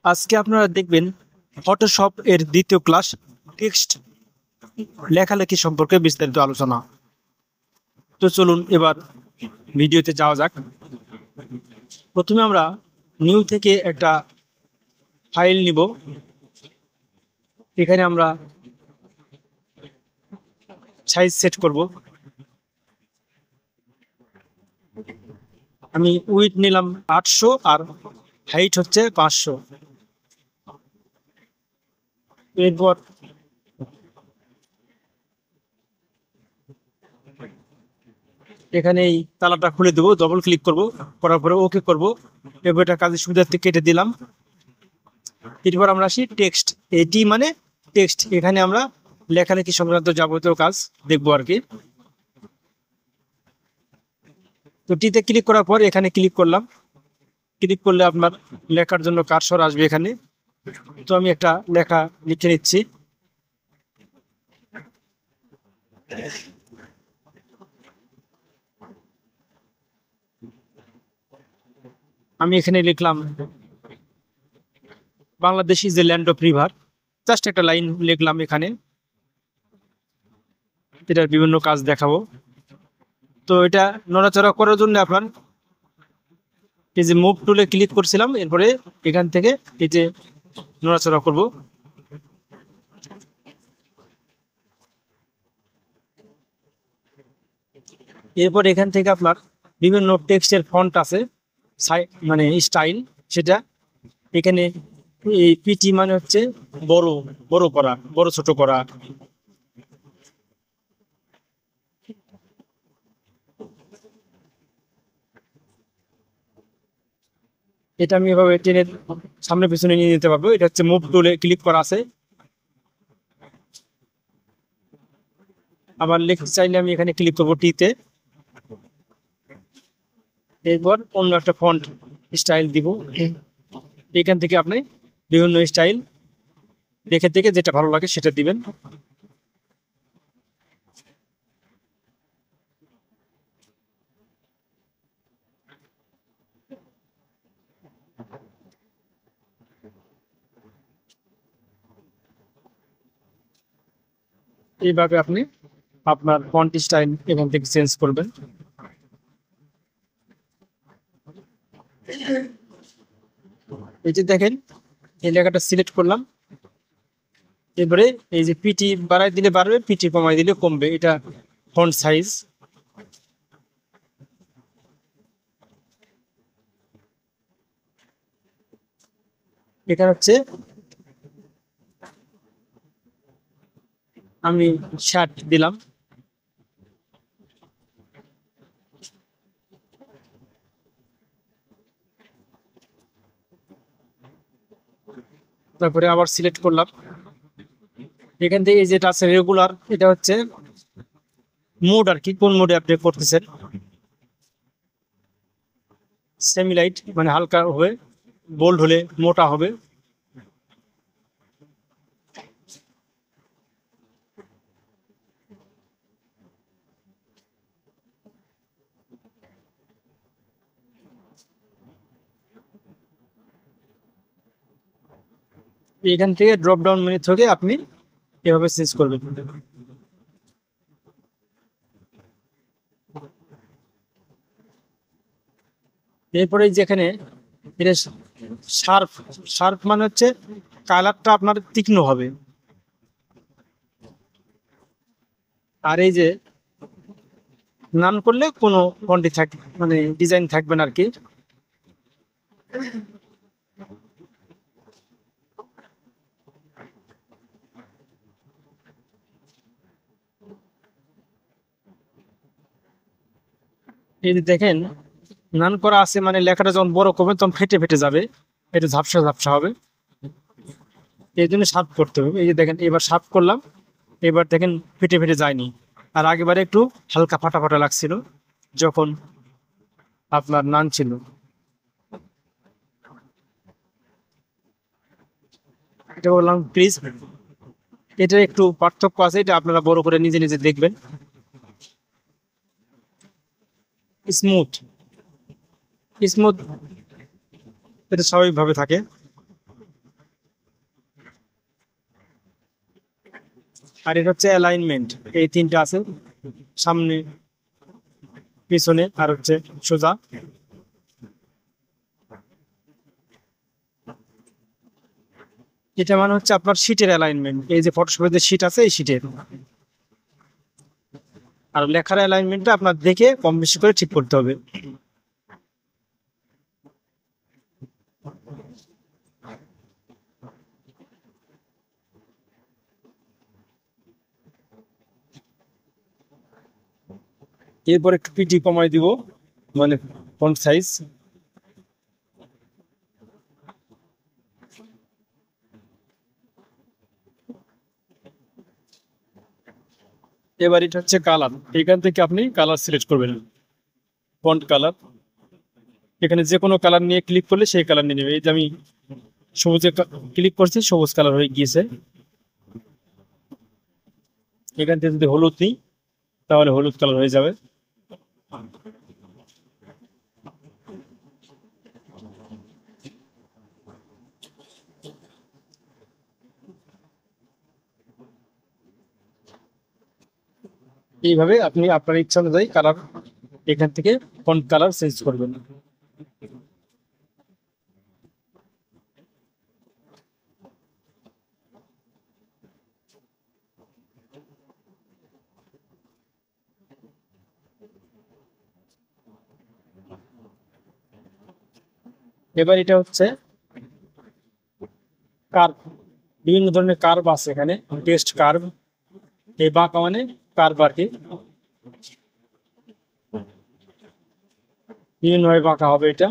আজকে আপনারা দেখবেন ফটোশপ এর দ্বিতীয় ক্লাস টেক্সট লেখালেখি সম্পর্কে বিস্তারিত আলোচনা। তো চলুন এবার ভিডিওতে যাওয়া যাক। প্রথমে আমরা নিউ থেকে একটা ফাইল নিব। এখানে আমরা সাইজ সেট করব। আমি উইডথ নিলাম 800 আর হাইট হচ্ছে 500। এরপর এখানে এই তালাটা খুলে দেবো, ডবল ক্লিক করব, করার পরে ওকে করব। এরপর এটা কাজের সুবিধার্থে কেটে দিলাম। এরপর আমরা আসি টেক্সট। এটি মানে টেক্সট। এখানে আমরা লেখালেখি সংক্রান্ত যাবতীয় কাজ দেখবো আর কি। তো টিতে ক্লিক করার পর এখানে ক্লিক করলাম। ক্লিক করলে আপনার লেখার জন্য কার্সর আসবে এখানে। তো আমি একটা লেখা লিখে নিচ্ছি। আমি এখানে লিখলাম Bangladesh is a land of river. Just একটা লাইন লিখলাম এখানে। এটার বিভিন্ন কাজ দেখাবো। তো এটা নড়াচড়া করার জন্য আপনার এই যে মুভ টুলে ক্লিক করছিলাম, এরপরে এখান থেকে এই যে নড়াচড়া করব। এরপর এখান থেকে আপনার বিভিন্ন টেক্সটের ফন্ট আছে, মানে স্টাইল, সেটা এখানে এই পিটি মানে হচ্ছে বড় বড় করা, বড় ছোট করা। এটা আমি এভাবে টেনের সামনে পিছনে নিয়ে নিতে পারবো। এটা হচ্ছে মুভ টুলে ক্লিক করা আছে। আবার লিখতে চাইলে আমি এখানে ক্লিক করবো টিতে। এরপর অন্য একটা ফন্ট স্টাইল দিব। এখান থেকে আপনি বিভিন্ন স্টাইল দেখে দেখে যেটা ভালো লাগে সেটা দিবেন। এইভাবে আপনি আপনার ফন্ট স্টাইল এখান থেকে চেঞ্জ করবেন। এই যে দেখেন, এই লেখাটা সিলেক্ট করলাম। এবারে এই যে পিটি বাড়াই দিলে বাড়বে, পিটি কমাই দিলে কমবে। এটা ফন্ট সাইজ। এখানে হচ্ছে আমি শার্ট দিলাম। তারপরে আবার সিলেক্ট করলাম। এখান থেকে এই যেটা আছে রেগুলার, এটা হচ্ছে মোড আর কি, কোন মোডে আপনি করতেছেন। সেমি লাইট মানে হালকা হবে, বোল্ড হলে মোটা হবে। এখান থেকে ড্রপ ডাউন মেনু থেকে আপনি এভাবে চেঞ্জ করবেন। এরপরে যেখানে এটা শার্প, শার্প মানে হচ্ছে কালারটা আপনার তীক্ষ্ণ হবে। আর এই যে নান করলে কোনো ফন্টি মানে ডিজাইন থাকবে না আর কি। এই যে দেখেন নান করা আছে, মানে লেখাটা যখন বড় করবে তখন ফেটে ফেটে যাবে, এটা ঝাপসা ঝাপসা হবে। এই জন্য শার্প করতে হবে। এই যে দেখেন এবার শার্প করলাম, এবার দেখেন ফেটে ফেটে যায়নি। আর আগেবারে একটু হালকা ফাটা ফাটা লাগছিল যখন আপনার নান ছিল। এটা বললাম প্লিজ, এটা একটু পার্থক্য আছে, এটা আপনারা বড় করে নিজে নিজে দেখবেন। স্মুথ, স্মুথ এটা স্বাভাবিকভাবে থাকে। আর এটা হচ্ছে অ্যালাইনমেন্ট। এই তিনটা আছে, সামনে, পিছনে, আর হচ্ছে সোজা। এটা মানে হচ্ছে আপনার শীটের অ্যালাইনমেন্ট, এই যে ফটোশপের যে শীট আছে এই শীটের। আর লেখার অ্যালাইনমেন্টটা আপনার দেখে কম বেশি করে ঠিক করতে হবে। এরপর একটু পিটি কমাই দিব, মানে ফন্ট সাইজ। এবার এটা হচ্ছে কালার, এখান থেকে আপনি কালার সিলেক্ট করবেন, ফন্ট কালার। এখানে যে কোনো কালার নিয়ে ক্লিক করলে সেই কালার নিয়ে নেবে। এই যে আমি সবুজে ক্লিক করছি, সবুজ কালার হয়ে গিয়েছে। এখান থেকে যদি হলুদ নিই তাহলে হলুদ কালার হয়ে যাবে। এইভাবে আপনি আপনার ইচ্ছা অনুযায়ী কালার এখান থেকে ফন্ট কালার চেঞ্জ করবেন। এবার এটা হচ্ছে কার্ভ, বিভিন্ন ধরনের কার্ভ আছে এখানে, টেক্সট কার্ভ। এই বাঁকা মানে কার্ভ আর কি, বিভিন্নভাবে বাঁকা হবে এটা।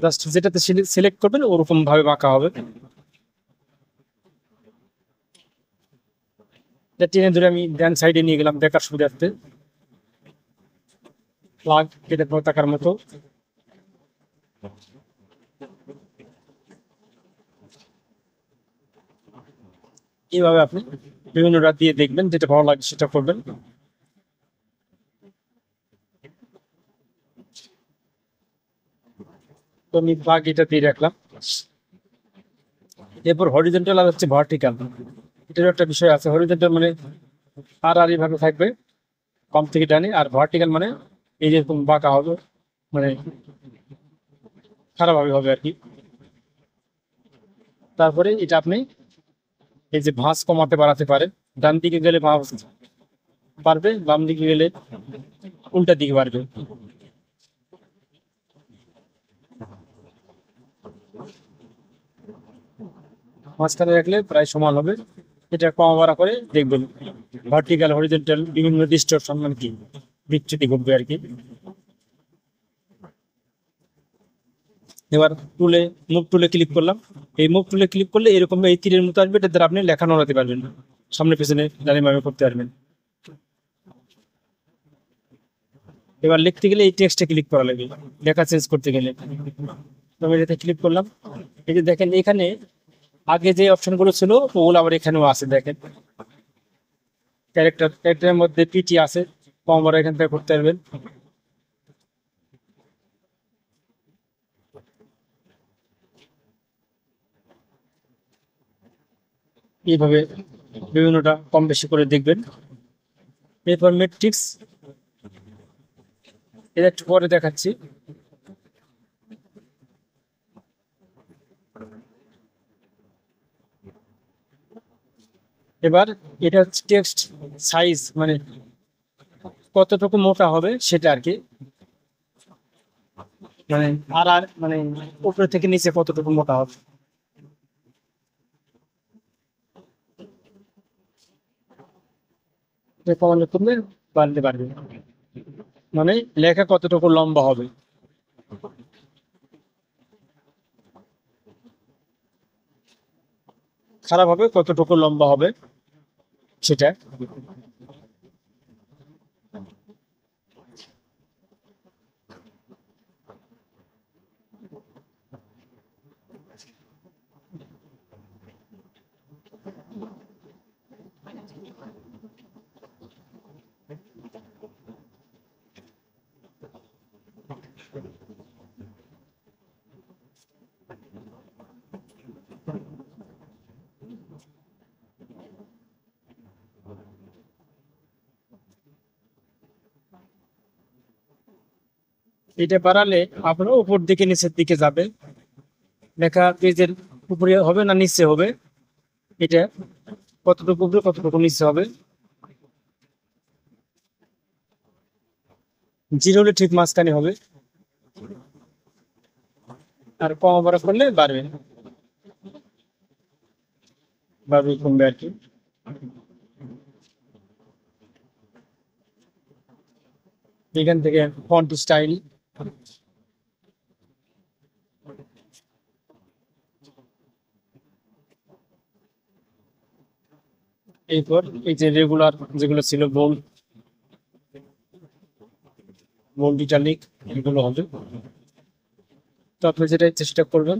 জাস্ট যেটাতে সিলেক্ট করবেন ওরকম ভাবে বাঁকা হবে। এটা টেনে ধরে আমি ডান সাইডে নিয়ে গেলাম দেখার সুবিধার্থে, ফ্লাগ কেটে পতাকার মতো। এইভাবে আপনি বিভিন্ন রাত দিয়ে দেখবেন, যেটা ভালো লাগে সেটা করবেন। তো আমি ফ্লাগ এটা দিয়ে রাখলাম। এরপর হরিজন্টাল আর হচ্ছে ভার্টিক্যাল, এটার একটা বিষয় আছে। হরিজন্টাল মানে আর এইভাবে থাকবে কম থেকে ডানে, আর ভার্টিক্যাল মানে এই যেরকম বাঁকা হবে, মানে খারাপ হবে আর কি। তারপরে এটা আপনি এই যে ভাঁজ কমাতে বাড়াতে পারেন, ডান দিকে গেলে ভাঁজ বাড়বে, বাম দিকে গেলে উল্টা দিকে বাড়বে। মাঝখানে রাখলে প্রায় সমান হবে। এটা কমা বাড়া করে দেখবেন ভার্টিক্যাল হরিজন্টাল বিভিন্ন ডিস্টরশন মানে কি বিচ্যুতি ঘটবে আর কি। এবার টুলে, মুভ টুলে ক্লিক করলাম। এই মুভ টুলে ক্লিক করলে এরকম এই তীরের মতো আসবে, এটা দ্বারা আপনি লেখা নড়াতে পারবেন, সামনে পেছনে ডানে বামে করতে পারবেন। এবার লিখতে গেলে এই টেক্সটে ক্লিক করা লাগবে, লেখা চেঞ্জ করতে গেলে। তো আমি এটাতে ক্লিক করলাম। এই যে দেখেন এখানে আগে যে অপশনগুলো ছিল ওগুলো আবার এখানেও আছে, দেখেন ক্যারেক্টারের মধ্যে পিটি আছে, কম বড় এখান থেকে করতে পারবেন। এইভাবে বিভিন্নটা কম বেশি করে দেখবেন। এরপর ম্যাট্রিক্স, এটা একটু পরে দেখাচ্ছি। এবার এটা হচ্ছে টেক্সট সাইজ, মানে কতটুকু মোটা হবে সেটা আর কি, মানে আর মানে উপরে থেকে নিচে কতটুকু মোটা হবে। এটা কমানো করলে বাড়তে পারবে, মানে লেখা কতটুকু লম্বা হবে। খারাপ হবে কতটুকু লম্বা হবে সেটা। এটা বাড়ালে আপনার উপর দিকে নিচের দিকে যাবে, লেখা পেজের উপরে হবে না নিচে হবে, এটা কতটুকু উপরে কতটুকু নিচে হবে। জিরো হলে ঠিক মাঝখানে হবে, আর কম বড় করলে বাড়বে, বাড়বে কমবে আর কি। এখান থেকে ফন্ট স্টাইল, এরপর এই যে রেগুলার যেগুলো ছিল বোল্ড, বোল্ড ইটালিক, এগুলো হবে। তো আপনি যেটা চেষ্টা করবেন।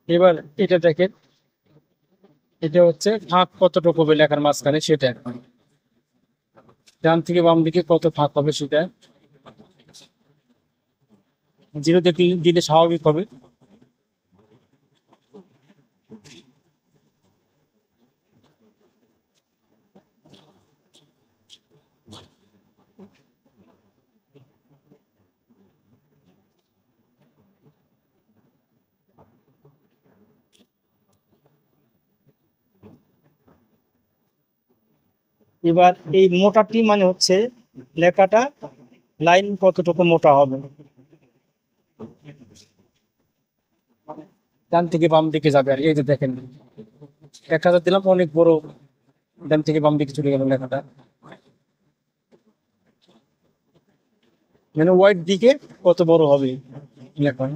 এবার এটা দেখেন, এটা হচ্ছে ফাঁক কতটুকু হবে লেখার মাঝখানে সেটা, ডান থেকে বাম দিকে কত ফাঁক হবে সেটা। জিরো দিলে স্বাভাবিক হবে। এবার এই মোটাটি মানে হচ্ছে লেখাটা লাইন কতটুকু মোটা হবে, ডান থেকে বাম দিকে যাবে। আর এই যে দেখেন 1000 দিলাম, অনেক বড় ডান থেকে বাম দিকে চলে গেল লেখাটা, মানে ওয়াইড দিকে কত বড় হবে লেখা।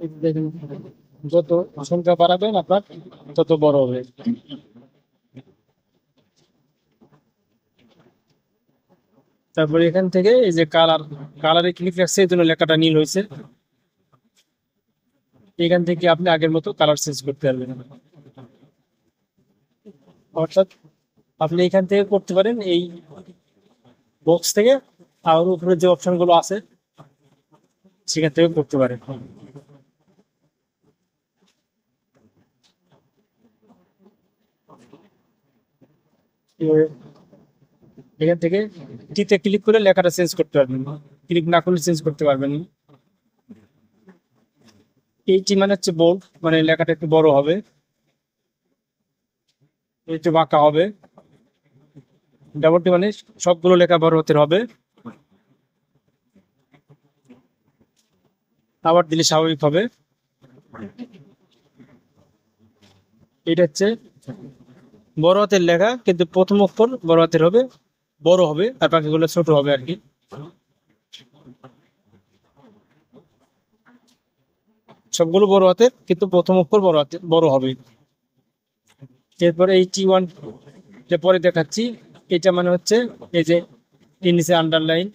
এই যে দেখেন, যত সংখ্যা বাড়াবেন আপনার তত বড় হবে। তারপরে এখান থেকে এই যে কালারে ক্লিক রাখছে, এই জন্য লেখাটা নীল হয়েছে। এখান থেকে আপনি আগের মতো কালার চেঞ্জ করতে পারবেন, অর্থাৎ আপনি এখান থেকে করতে পারেন এই বক্স থেকে, আর উপরে যে অপশন গুলো আছে সেখান থেকে করতে পারেন। এখান থেকে টিতে ক্লিক করে লেখাটা চেঞ্জ করতে পারবেন, ক্লিক না করলে চেঞ্জ করতে পারবেন না। এইটি মানে হচ্ছে বোল্ড, মানে লেখাটা একটু বড় হবে, একটু বাঁকা হবে। ডাবলটি মানে সবগুলো লেখা বড় হতে হবে, আবার দিলে স্বাভাবিক হবে। এটা হচ্ছে বড় হাতের লেখা, কিন্তু প্রথম অক্ষর বড় হাতের হবে, বড় হবে, আর বাকিগুলো ছোট হবে আর কি। সবগুলো বড় হাতের, কিন্তু প্রথম অক্ষর বড় হাতে বড় হবে। এরপরে এই T1 যে পরে দেখাচ্ছি, এটা মানে হচ্ছে এই যে এর নিচে আন্ডারলাইন,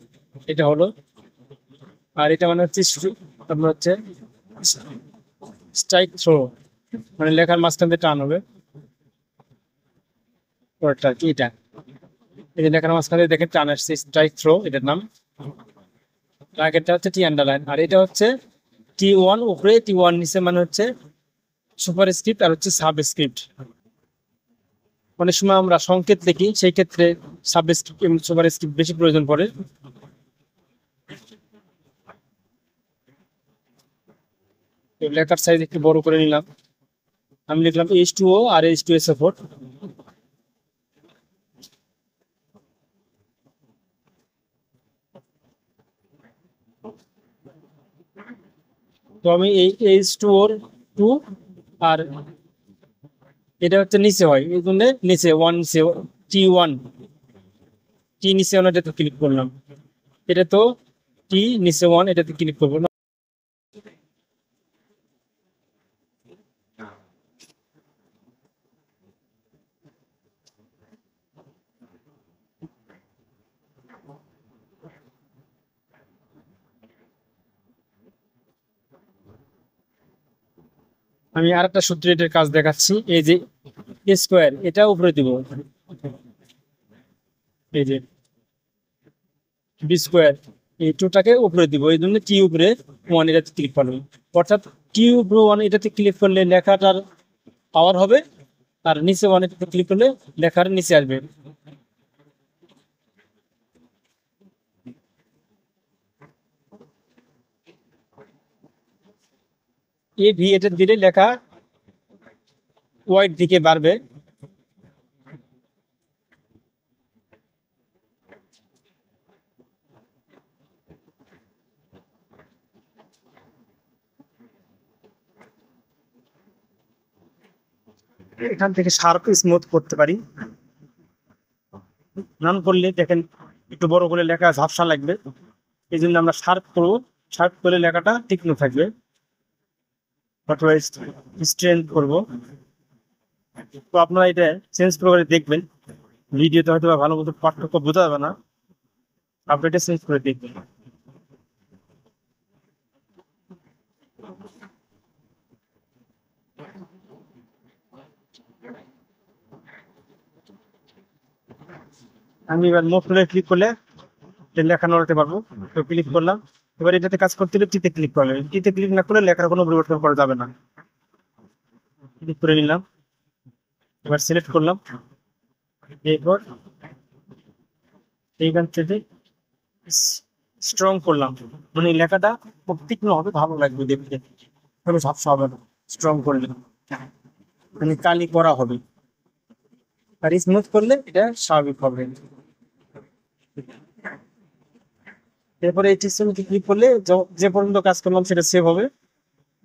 এটা হলো। আর এটা মানে হচ্ছে আপনার হচ্ছে স্ট্রাইক থ্রো, মানে লেখার মাঝখান দিয়ে টান হবে ওটা কি, এটা এই যে লেখার মাঝখান দিয়ে দেখেন টান আসছে, স্ট্রাইক থ্রো এটার নাম। আগেরটা হচ্ছে টি আন্ডারলাইন, আর এটা হচ্ছে T1 উপরে, T1 নিচে, মানে হচ্ছে সুপার স্ক্রিপ্ট আর হচ্ছে সাব স্ক্রিপ্ট। অনেক সময় আমরা সংকেত লিখি, সেই ক্ষেত্রে সাব স্ক্রিপ্ট এবং সুপার স্ক্রিপ্ট বেশি প্রয়োজন পড়ে। তো লেখার সাইজ একটু বড় করে নিলাম, আমি লিখলাম H2O আর H2SO4। তো আমি এই H2O2, আর এটা হচ্ছে নিচে হয়, এই জন্য নিচে ওয়ান, নিচে T1, টি নিচে ওয়ান, এটাতে ক্লিক করলাম। এটা তো টি নিচে ওয়ান, এটাতে ক্লিক করবো না। আমি আর একটা সূত্র এটার কাজ দেখাচ্ছি। এই যে স্কোয়ার, এটা উপরে দিব, এই যে বি স্কোয়ার, এই টুটাকে উপরে দিব, এই জন্য টি উপরে ওয়ান এটাতে ক্লিক করবেন। অর্থাৎ টি উপরে ওয়ান এটাতে ক্লিক করলে লেখাটার পাওয়ার হবে, আর নিচে ওয়ান এটাতে ক্লিক করলে লেখার নিচে আসবে। এ ভি এটা দিলে লেখা ওয়াইড দিকে বাড়বে। এখান থেকে শার্প স্মুথ করতে পারি। নান করলে দেখেন একটু বড় করে লেখা ঝাপসা লাগবে, এই জন্য আমরা শার্প করবো। শার্প করলে লেখাটা তীক্ষ্ণ থাকবে। অথবা স্ট্রেন্থ করবো। তো আপনারা এটা চেঞ্জ করে দেখবেন, ভিডিওতে হয়তো ভালো মতো পার্থক্য বোঝা যাবে না, আপনি এটা চেঞ্জ করে দেখবেন। আমি এবার মুভ টুলে ক্লিক করলে লেখা নড়াতে পারবো। তো ক্লিক করলাম, এবার এটাতে কাজ করতে হলে টিতে ক্লিক করলে, টিতে ক্লিক না করলে লেখার কোনো পরিবর্তন করা যাবে না। ক্লিক করে নিলাম, এবার সিলেক্ট করলাম, এরপর এইখান থেকে স্ট্রং করলাম, মানে লেখাটা খুব তীক্ষ্ণ হবে, ভালো লাগবে দেখতে, কোনো ঝাপসা হবে না। স্ট্রং করলে মানে কালি করা হবে, আর স্মুথ করলে এটা স্বাভাবিক হবে। এরপরে এই সিস্টেমে ক্লিক করলে যে পর্যন্ত কাজ করলাম সেটা সেভ হবে,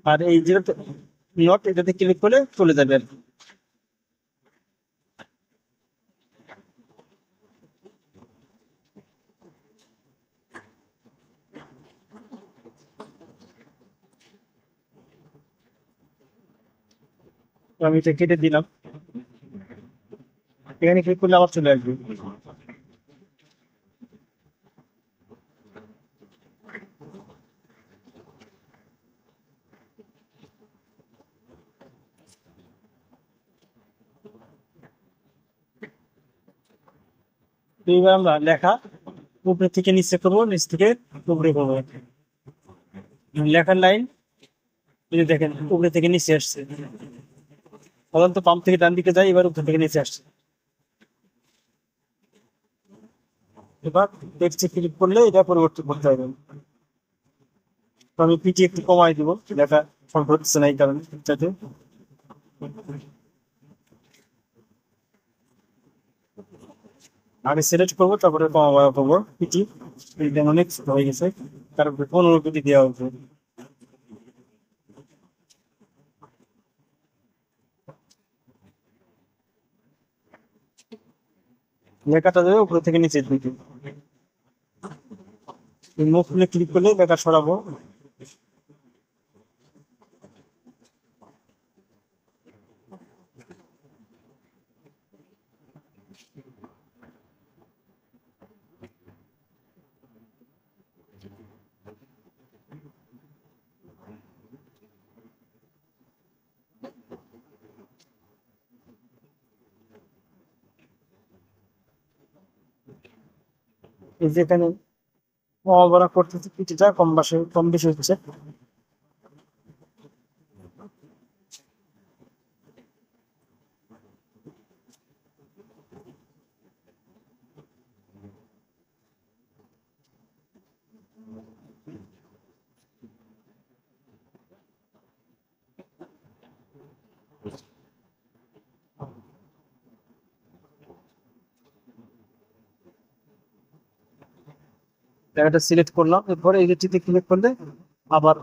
আর এই যেটা নট এটাতে ক্লিক করলে চলে যাবে আর কি। তো আমি এটা কেটে দিলাম, এখানে ক্লিক করলে আবার চলে আসবে। তো এবার আমরা লেখা উপরে থেকে নিচে করবো, নিচ থেকে উপরে করবো। লেখার লাইন এই যে দেখেন উপরে থেকে নিচে আসছে, সাধারণত পাম্প থেকে ডান দিকে যায়, এবার উপর থেকে নিচে আসছে। এবার টেক্সটে ক্লিক করলে এটা পরিবর্তন করতে হবে। তো আমি পিটি একটু কমাই দিব, লেখা ফন্ট হচ্ছে না এই কারণে। যাতে আগে সিলেক্ট করবো, তারপরে কমা করবো পিটি, অনেক ছোট হয়ে গেছে, তারপরে 15 পিটি দেওয়া হচ্ছে। লেখাটা দেবে উপরে থেকে নিচের দিকে, মুখ খুলে ক্লিক করলে লেখা সরাবো। এই যে এখানে কমা করতেছে, পিটিটা কম বেশি হচ্ছে। জায়গাটা সিলেক্ট করলাম, এরপরে এই যেটিতে ক্লিক করলে আবার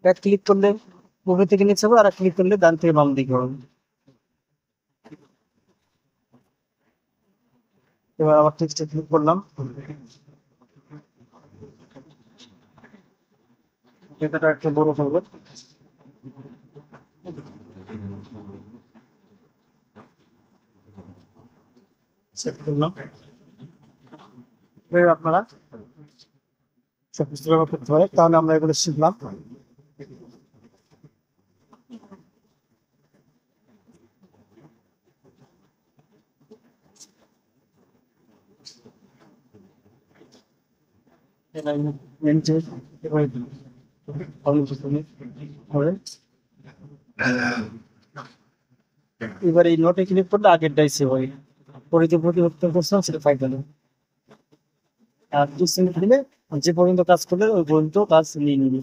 এক ক্লিক করলে উপরে থেকে নিচে হবে, আর এক ক্লিক করলে ডান থেকে বাম দিকে হবে। এবার আবার টেক্সটে ক্লিক করলাম, এটা একটু বড় করবো, সেট করলাম। এবার আপনারা সবকিছু ব্যবহার করতে পারে, তাহলে আমরা এগুলো শিখলাম। এবার এই নোটে ক্লিক করলে আগেরটাই সেভ হয়, পরিবর্তন করছিলাম সেটা ফাইল। আর ডিসমিস দিলে যে পর্যন্ত কাজ করলে ওই পর্যন্ত কাজ নিয়ে নিবে।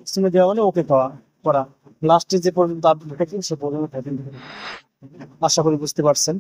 ডিসমিস দেওয়া মানে ওকে করা, লাস্টে যে পর্যন্ত আপডেট থাকে সে পর্যন্ত থাকে। আশা করি বুঝতে পারছেন।